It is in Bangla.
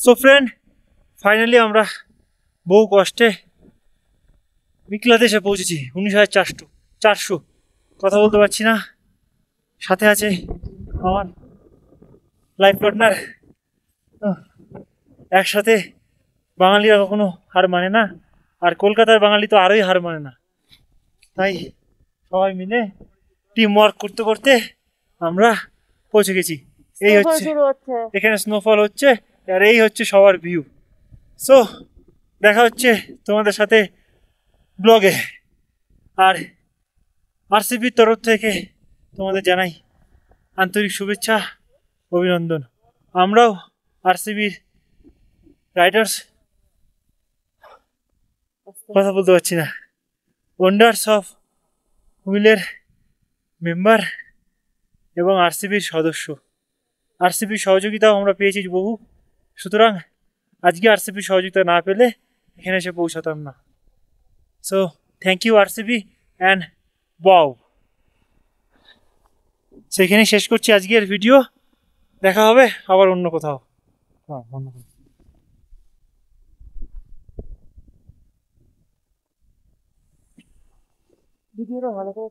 সো ফ্রেন্ড, ফাইনালি আমরা বহু কষ্টে মিকলাতে এসে পৌঁছেছি। 19,400 কথা বলতে পারছি না। সাথে আছে আমার লাইফ পার্টনার। একসাথে বাঙালিরা কখনো হার মানে না, আর কলকাতার বাঙালি তো আরোই হার মানে না। তাই সবাই মিলে টিম ওয়ার্ক করতে করতে আমরা পৌঁছে গেছি। এই হচ্ছে এখানে স্নোফল হচ্ছে, আর এই হচ্ছে সবার ভিউ। সো দেখা হচ্ছে তোমাদের সাথে ব্লগে। আর আরসিবির তরফ থেকে তোমাদের জানাই আন্তরিক শুভেচ্ছা, অভিনন্দন। আমরাও আরসিবির রাইডার্স, কথা বলতে পারছি না, ওয়ান্ডার্স অফ হুইলের মেম্বার এবং আরসিবির সদস্য। আরসিবির সহযোগিতাও আমরা পেয়েছি বহু, সুতরাং আজকে আরসিবির সহযোগিতা না পেলে এখানে এসে পৌঁছাতাম না। So thank you RCB and wow. সেখানে শেষ করছি আজকের ভিডিও। দেখা হবে আবার অন্য কোথাও। ভিডিওটা ভালো করে